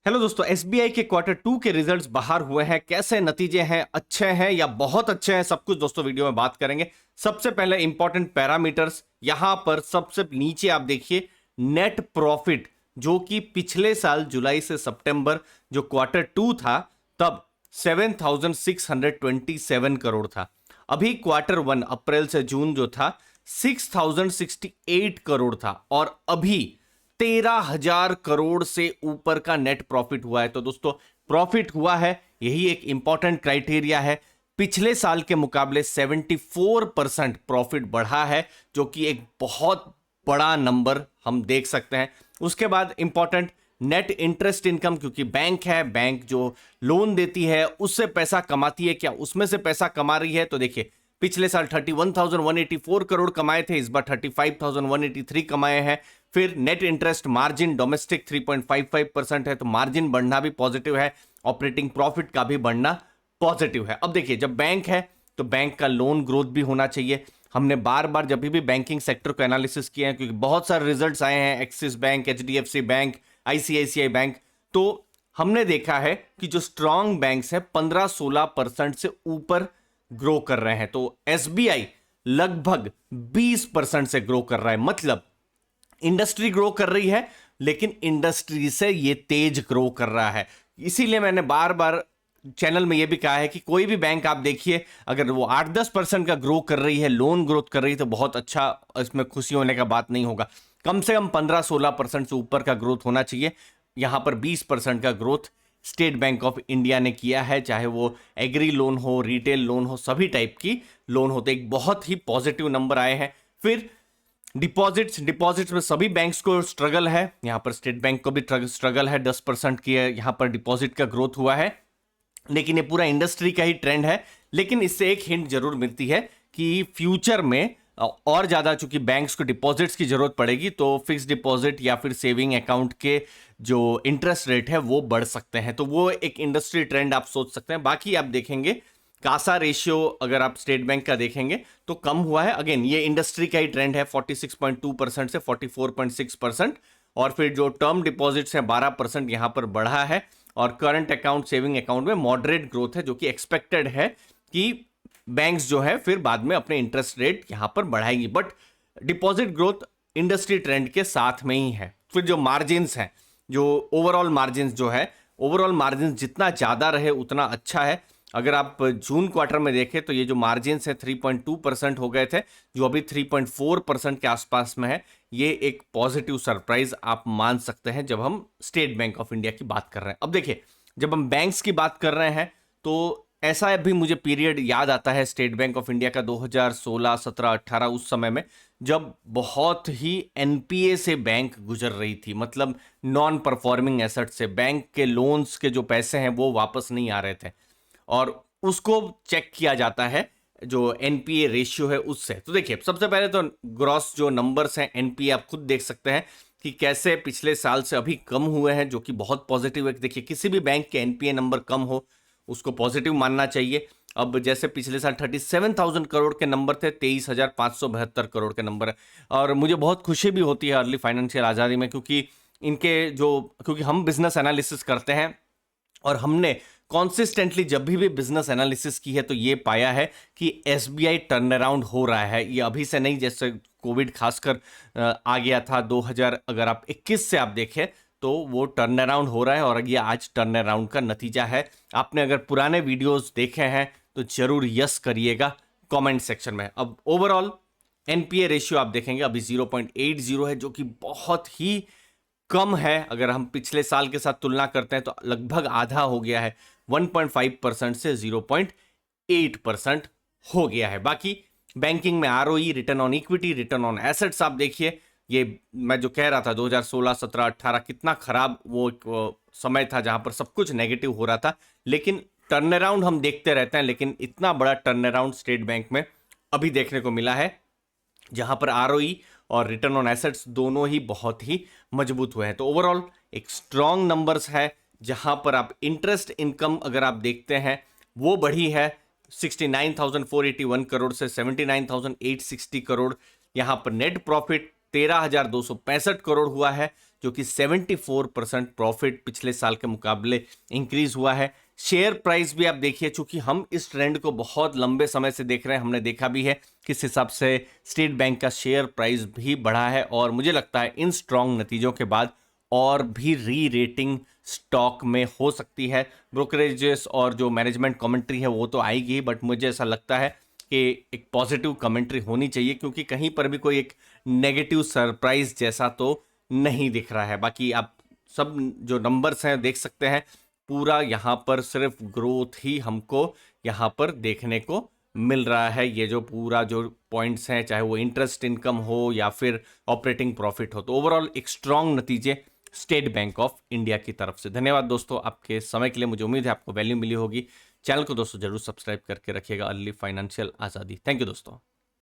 Hello दोस्तों, SBI के quarter to के रिजल्ट्स बाहर हुए हैं। कैसे नतीजे हैं, अच्छे हैं या बहुत अच्छे हैं, सब कुछ दोस्तों वीडियो में बात करेंगे। सबसे पहले इंपॉर्टेंट पैरामीटर्स यहां पर सबसे नीचे आप देखिए, नेट प्रॉफिट जो कि पिछले साल जुलाई से सितंबर जो क्वार्टर टू था तब 7,627 करोड़ था। अभी क्वार्टर वन अप्रैल से जून जो था 6,068 करोड़ था और अभी 13,000 करोड़ से ऊपर का नेट प्रॉफिट हुआ है। तो दोस्तों प्रॉफिट हुआ है, यही एक इंपॉर्टेंट क्राइटेरिया है। पिछले साल के मुकाबले 74% प्रॉफिट बढ़ा है, जो कि एक बहुत बड़ा नंबर हम देख सकते हैं। उसके बाद इंपॉर्टेंट नेट इंटरेस्ट इनकम, क्योंकि बैंक है, बैंक जो लोन देती है उससे पैसा कमाती है, क्या उसमें से पैसा कमा रही है? तो देखिए, पिछले साल 31,184 करोड़ कमाए थे, इस बार 35,183 कमाए हैं। फिर नेट इंटरेस्ट मार्जिन डोमेस्टिक 3.55% है, तो मार्जिन बढ़ना भी पॉजिटिव है, ऑपरेटिंग प्रॉफिट का भी बढ़ना पॉजिटिव है। अब देखिए, जब बैंक है तो बैंक का लोन ग्रोथ भी होना चाहिए। हमने बार बार जब भी बैंकिंग सेक्टर को एनालिसिस किया है, क्योंकि बहुत सारे रिजल्ट्स आए हैं, axis bank, HDFC bank, ICICI bank, तो हमने देखा है कि जो स्ट्रांग बैंक्स है 15-16% से ऊपर ग्रो कर रहे हैं। तो एसबीआई लगभग 20% से ग्रो कर रहा है। मतलब इंडस्ट्री ग्रो कर रही है, लेकिन इंडस्ट्री से ये तेज ग्रो कर रहा है। इसीलिए मैंने बार बार चैनल में यह भी कहा है कि कोई भी बैंक आप देखिए, अगर वो 8-10% का ग्रो कर रही है, लोन ग्रोथ कर रही है, तो बहुत अच्छा, इसमें खुशी होने का बात नहीं होगा। कम से कम 15-16% से ऊपर का ग्रोथ होना चाहिए। यहां पर 20% का growth state bank of India ने किया है, चाहे वो एग्री लोन हो, रिटेल लोन हो, सभी टाइप की लोन होते, एक बहुत ही पॉजिटिव नंबर आए हैं। फिर डिपॉजिट्स में सभी बैंक्स को स्ट्रगल है, यहां पर स्टेट बैंक को भी स्ट्रगल है, 10% की यहां पर डिपॉजिट का ग्रोथ हुआ है, लेकिन ये पूरा इंडस्ट्री का ही ट्रेंड है। लेकिन इससे एक हिंट जरूर मिलती है कि फ्यूचर में और ज्यादा चूंकि बैंक्स को डिपॉजिट्स की जरूरत पड़ेगी, तो फिक्स डिपॉजिट या फिर सेविंग अकाउंट के जो इंटरेस्ट रेट है वो बढ़ सकते हैं। तो वो एक इंडस्ट्री ट्रेंड आप सोच सकते हैं। बाकी आप देखेंगे कासा रेशियो, अगर आप स्टेट बैंक का देखेंगे तो कम हुआ है। अगेन ये इंडस्ट्री का ही ट्रेंड है, 46.2% से 44.6%। और फिर जो टर्म डिपॉजिट्स हैं 12% यहां पर बढ़ा है। और करंट अकाउंट, सेविंग अकाउंट में मॉडरेट ग्रोथ है, जो कि एक्सपेक्टेड है कि बैंक्स जो है फिर बाद में अपने इंटरेस्ट रेट यहां पर बढ़ाएंगी। But deposit growth industry trend के साथ में ही है। फिर जो मार्जिन्स हैं, जो ओवरऑल मार्जिन्स जो है, ओवरऑल मार्जिन्स जितना ज्यादा रहे उतना अच्छा है। अगर आप जून क्वार्टर में देखें तो ये जो मार्जिन्स है 3.2% हो गए थे, जो अभी 3.4% के आसपास में है। ये एक पॉजिटिव सरप्राइज आप मान सकते हैं जब हम स्टेट बैंक ऑफ इंडिया की बात कर रहे हैं। अब देखिए, जब हम बैंक्स की बात कर रहे हैं तो ऐसा भी मुझे पीरियड याद आता है स्टेट बैंक ऑफ इंडिया का 2016, 17, 18, उस समय में जब बहुत ही एनपीए से बैंक गुजर रही थी। मतलब नॉन परफॉर्मिंग एसेट से बैंक के लोन्स के जो पैसे हैं वो वापस नहीं आ रहे थे, और उसको चेक किया जाता है जो एनपीए रेशियो है उससे। तो देखिए, सबसे पहले तो ग्रॉस जो नंबर्स हैं एनपीए आप खुद देख सकते हैं कि कैसे पिछले साल से अभी कम हुए हैं, जो कि बहुत पॉजिटिव है। देखिए, किसी भी बैंक के एनपीए नंबर कम हो उसको पॉजिटिव मानना चाहिए। अब जैसे पिछले साल 37,000 करोड़ के नंबर थे, 23,572 करोड़ के नंबर है। और मुझे बहुत खुशी भी होती है अर्ली फाइनेंशियल आज़ादी में, क्योंकि हम बिजनेस एनालिसिस करते हैं और हमने कॉन्सिस्टेंटली जब भी बिजनेस एनालिसिस की है तो ये पाया है कि एसबीआई टर्न अराउंड हो रहा है। ये अभी से नहीं, जैसे कोविड खासकर आ गया था 2000, अगर आप 21 से आप देखें तो वो टर्न अराउंड हो रहा है, और ये आज टर्न अराउंड का नतीजा है। आपने अगर पुराने वीडियोस देखे हैं तो जरूर यस करिएगा कमेंट सेक्शन में। अब ओवरऑल एनपीए रेशियो आप देखेंगे अभी 0.80 है, जो कि बहुत ही कम है। अगर हम पिछले साल के साथ तुलना करते हैं तो लगभग आधा हो गया है, 1.5% से 0.8% हो गया है। बाकी बैंकिंग में ROE, return on equity, return on assets आप देखिए, ये मैं जो कह रहा था 2016, 17, 18 कितना खराब वो समय था जहां पर सब कुछ नेगेटिव हो रहा था। लेकिन टर्न अराउंड हम देखते रहते हैं, लेकिन इतना बड़ा टर्न अराउंड स्टेट बैंक में अभी देखने को मिला है, जहां पर आरओई और रिटर्न ऑन एसेट्स दोनों ही बहुत ही मजबूत हुए हैं। तो ओवरऑल एक स्ट्रॉन्ग नंबर्स है, जहां पर आप इंटरेस्ट इनकम अगर आप देखते हैं वो बढ़ी है 69,481 करोड़ से 79,860 करोड़। यहां पर नेट प्रॉफिट 13,265 करोड़ हुआ है, जो कि 74% प्रॉफिट पिछले साल के मुकाबले इंक्रीज हुआ है। शेयर प्राइस भी आप देखिए, चूंकि हम इस ट्रेंड को बहुत लंबे समय से देख रहे हैं, हमने देखा भी है किस हिसाब से स्टेट बैंक का शेयर प्राइस भी बढ़ा है, और मुझे लगता है इन स्ट्रॉन्ग नतीजों के बाद और भी री रेटिंग स्टॉक में हो सकती है। ब्रोकरेजेस और जो मैनेजमेंट कमेंट्री है वो तो आएगी, बट मुझे ऐसा लगता है कि एक पॉजिटिव कमेंट्री होनी चाहिए, क्योंकि कहीं पर भी कोई एक नेगेटिव सरप्राइज जैसा तो नहीं दिख रहा है। बाकी आप सब जो नंबर्स हैं देख सकते हैं, पूरा यहाँ पर सिर्फ ग्रोथ ही हमको यहाँ पर देखने को मिल रहा है। ये जो पूरा जो पॉइंट्स हैं, चाहे वो इंटरेस्ट इनकम हो या फिर ऑपरेटिंग प्रॉफिट हो, तो ओवरऑल एक स्ट्रांग नतीजे स्टेट बैंक ऑफ इंडिया की तरफ से। धन्यवाद दोस्तों आपके समय के लिए, मुझे उम्मीद है आपको वैल्यू मिली होगी। चैनल को दोस्तों जरूर सब्सक्राइब करके रखिएगा। अर्ली फाइनेंशियल आज़ादी। थैंक यू दोस्तों।